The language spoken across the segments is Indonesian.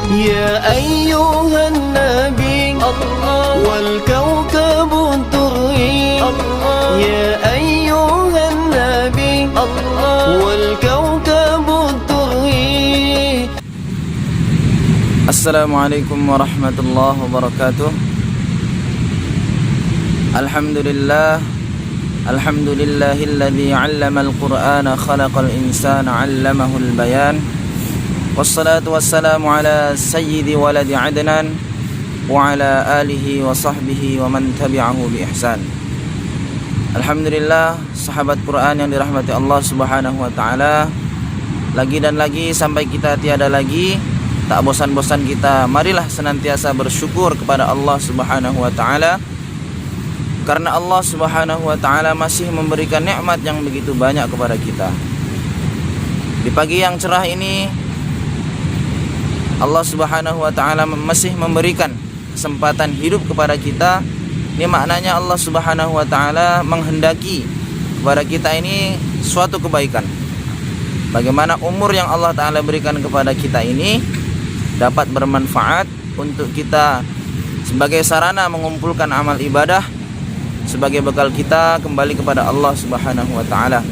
يا أيها النبي الله والكوكب الدري الله يا أيها النبي الله والكوكب الدري. Assalamualaikum warahmatullahi wabarakatuh. Alhamdulillahilladzi 'allamal qur'ana khalaqal insana 'allamahul bayan. Wassalatu wassalamu ala sayyidi waladi adnan wa ala alihi wa sahbihi wa man tabi'ahu bi ihsan. Alhamdulillah, sahabat Quran yang dirahmati Allah Subhanahu wa taala. Lagi dan lagi sampai kita tiada lagi, tak bosan-bosan kita marilah senantiasa bersyukur kepada Allah Subhanahu wa taala. Karena Allah Subhanahu wa taala masih memberikan nikmat yang begitu banyak kepada kita. Di pagi yang cerah ini Allah Subhanahu wa taala masih memberikan kesempatan hidup kepada kita. Ini maknanya Allah Subhanahu wa taala menghendaki kepada kita ini suatu kebaikan. Bagaimana umur yang Allah taala berikan kepada kita ini dapat bermanfaat untuk kita sebagai sarana mengumpulkan amal ibadah, sebagai bekal kita kembali kepada Allah Subhanahu wa taala.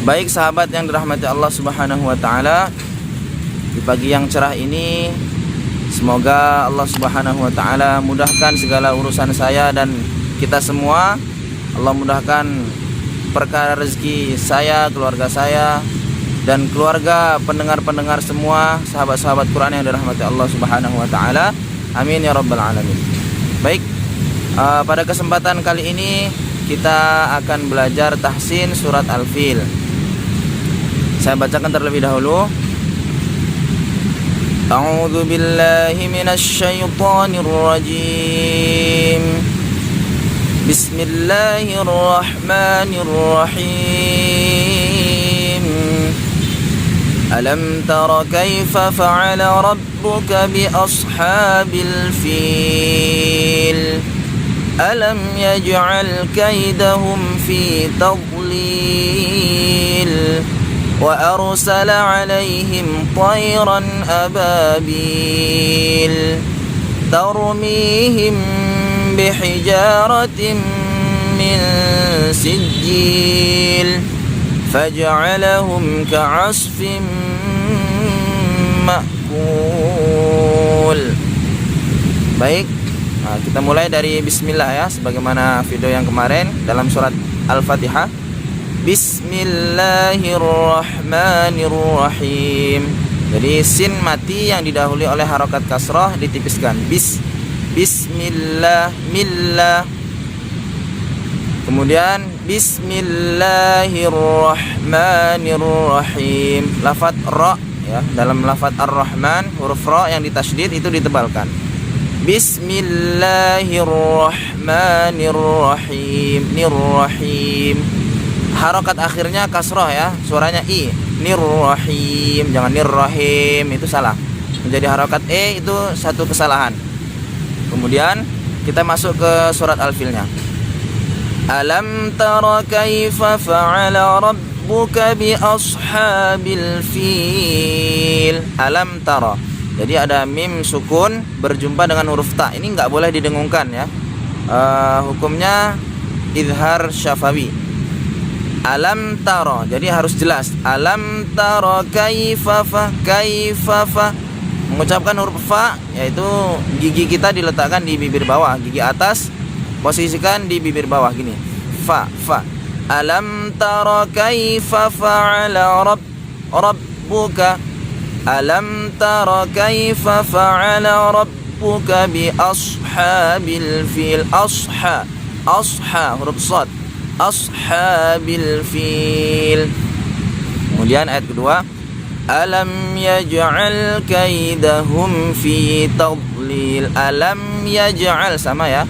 Baik sahabat yang dirahmati Allah Subhanahu wa taala, di pagi yang cerah ini semoga Allah Subhanahu wa taala mudahkan segala urusan saya dan kita semua. Allah mudahkan perkara rezeki saya, keluarga saya, dan keluarga pendengar-pendengar semua, sahabat-sahabat Quran yang dirahmati Allah Subhanahu wa taala. Amin ya rabbal alamin. Baik, pada kesempatan kali ini kita akan belajar tahsin surat Al-Fil. Saya bacakan terlebih dahulu. A'udzu billahi minasy syaithanir rajim. Bismillahirrahmanirrahim. Alam tara kaifa fa'ala rabbuka bi ashabil fil. Alam yaj'al kaidahum fi tadlil wa arsala 'alaihim tayran ababil tarmihim bihijaratin min sijil faj'alahum ka'asfin ma'kul. Baik, kita mulai dari bismillah ya, sebagaimana video yang kemarin dalam surat Al-Fatihah. Bismillahirrahmanirrahim. Jadi sin mati yang didahului oleh harokat kasrah ditipiskan. Bismillah, millah. Kemudian bismillahirrahmanirrahim. Lafaz ra ya, dalam lafaz ar-Rahman huruf ra yang ditasydid itu ditebalkan. Bismillahirrahmanirrahim. Nirrahim. Harokat akhirnya kasroh ya, suaranya i. Nirrahim, jangan nirrahim, itu salah. Menjadi harokat e itu satu kesalahan. Kemudian kita masuk ke surat Al-Filnya. Alam tara kaifa fa'ala rabbuka bi ashabil fil. Alam tara. Jadi ada mim sukun berjumpa dengan huruf ta. Ini nggak boleh didengungkan ya. Hukumnya izhar syafawi. Alam tara. Jadi harus jelas. Alam tara kaifa fa. Mengucapkan huruf fa, yaitu gigi kita diletakkan di bibir bawah. Gigi atas posisikan di bibir bawah gini. Fa. Alam tara kaifa fa'ala rabbuka. Alam tara kaifa fa'ala rabbuka bi ashabil fil. Asha huruf shad. Ashabil fil. Kemudian ayat kedua, alam yaj'al kaidahum fi tadlil. Alam yaj'al sama ya,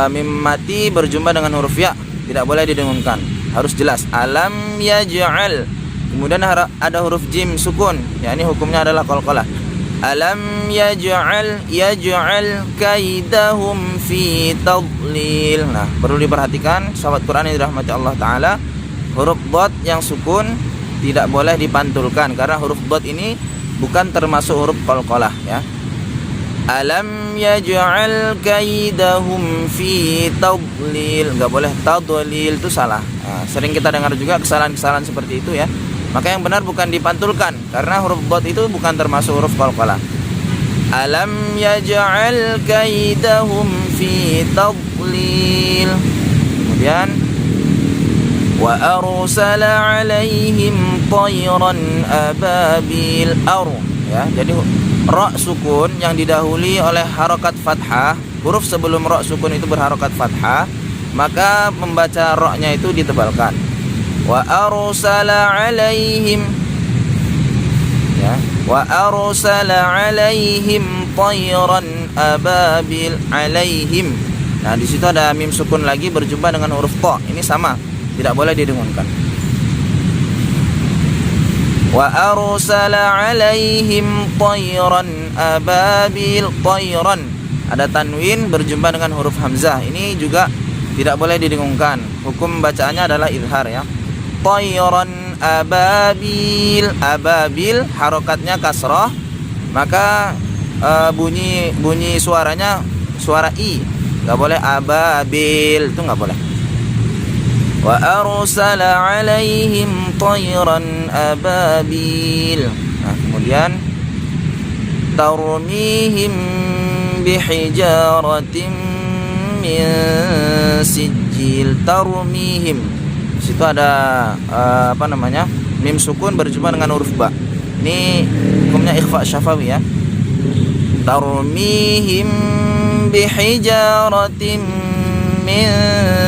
mim mati berjumpa dengan huruf ya, tidak boleh didengungkan, harus jelas. Alam yaj'al. Kemudian ada huruf jim sukun, yakni hukumnya adalah qalqalah. Alam yaj'al kaidahum fi tadlil. Nah, perlu diperhatikan sahabat Quran yang dirahmati Allah taala, huruf dot yang sukun tidak boleh dipantulkan karena huruf dot ini bukan termasuk huruf qalqalah ya. Alam yaj'al kaidahum fi tadlil, enggak boleh tadlil, itu salah. Nah, sering kita dengar juga kesalahan-kesalahan seperti itu ya. Maka yang benar bukan dipantulkan, karena huruf dhad itu bukan termasuk huruf qalqalah. Alam yaj'al kaidahum fi tadlil. Kemudian wa arsala alaihim tayran ababil ya. Jadi ra sukun yang didahului oleh harokat fathah, huruf sebelum ra sukun itu berharokat fathah, maka membaca ra-nya itu ditebalkan. Wa arsala alaihim ya, wa arsala alaihim tayran ababil alaihim. Nah, di situ ada mim sukun lagi berjumpa dengan huruf ta. Ini sama, tidak boleh didengungkan. Wa arsala alaihim tayran ababil, tayran ada tanwin berjumpa dengan huruf hamzah. Ini juga tidak boleh didengungkan. Hukum bacaannya adalah izhar ya. Tayran ababil, ababil harokatnya kasrah, maka bunyi suaranya suara i, nggak boleh ababil, itu nggak boleh. Wa arsala alaihim tayran ababil. Nah, kemudian tarmihim bihijaratin min sijil. Tarmihim, di situ ada mim sukun berjumpa dengan huruf ba. Ini hukumnya ikhfa syafawi ya. Tarmihim bihijaratin min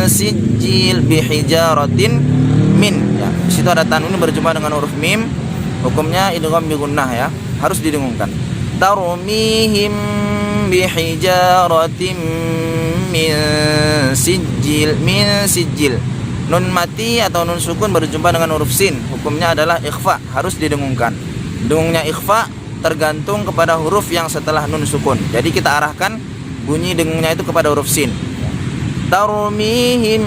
sijil, bihijaratin min ya. Di situ ada tanwin berjumpa dengan huruf mim, hukumnya idgham bi gunnah ya, harus didengungkan. Tarmihim bihijaratin min sijil, min sijil. Nun mati atau nun sukun berjumpa dengan huruf sin, hukumnya adalah ikhfa, harus didengungkan. Dengungnya ikhfa tergantung kepada huruf yang setelah nun sukun. Jadi kita arahkan bunyi dengungnya itu kepada huruf sin. Tarmihim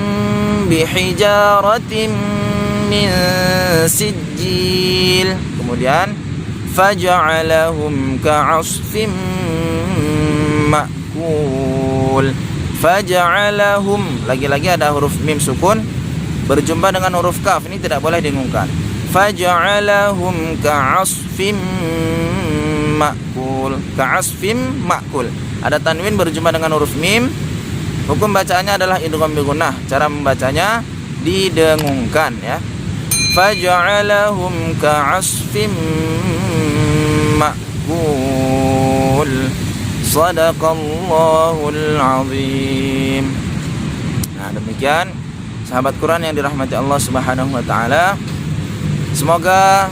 bihijaratin min sijil. Kemudian faja'alahum ka'asfim ma'kul. Faja'alahum, lagi-lagi ada huruf mim sukun berjumpa dengan huruf kaf, ini tidak boleh didengungkan. Faja'alahum ka'asfim ma'kul. Ka'asfim ma'kul, ada tanwin berjumpa dengan huruf mim, hukum bacaannya adalah idgham bi gunnah. Cara membacanya didengungkan ya. Faja'alahum ka'asfim ma'kul. Shadaqallahul azim. Nah, demikian sahabat Quran yang dirahmati Allah Subhanahu wa taala. Semoga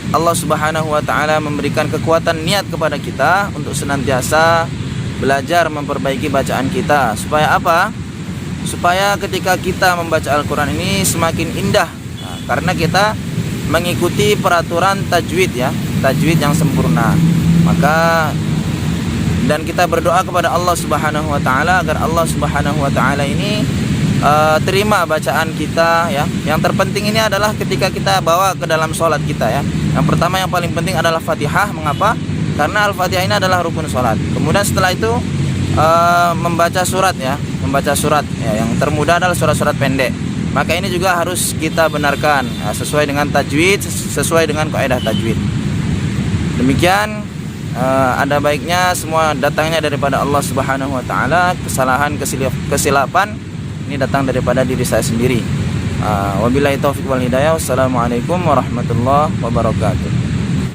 Allah Subhanahu wa taala memberikan kekuatan niat kepada kita untuk senantiasa belajar memperbaiki bacaan kita. Supaya apa? Supaya ketika kita membaca Al-Quran ini semakin indah. Nah, karena kita mengikuti peraturan tajwid ya, tajwid yang sempurna. Maka dan kita berdoa kepada Allah Subhanahu wa taala agar Allah Subhanahu wa taala ini terima bacaan kita ya. Yang terpenting ini adalah ketika kita bawa ke dalam sholat kita ya. Yang pertama yang paling penting adalah Fatihah. Mengapa? Karena Al-Fatihah ini adalah rukun sholat. Kemudian setelah itu membaca surat ya, membaca surat ya. Yang termudah adalah surat-surat pendek. Maka ini juga harus kita benarkan ya, sesuai dengan tajwid, sesuai dengan kaidah tajwid. Demikian ada baiknya semua datangnya daripada Allah Subhanahu wa taala. Kesalahan, kesilapan ini datang daripada diri saya sendiri. Wabillahi taufiq wal hidayah. Wassalamualaikum warahmatullahi wabarakatuh.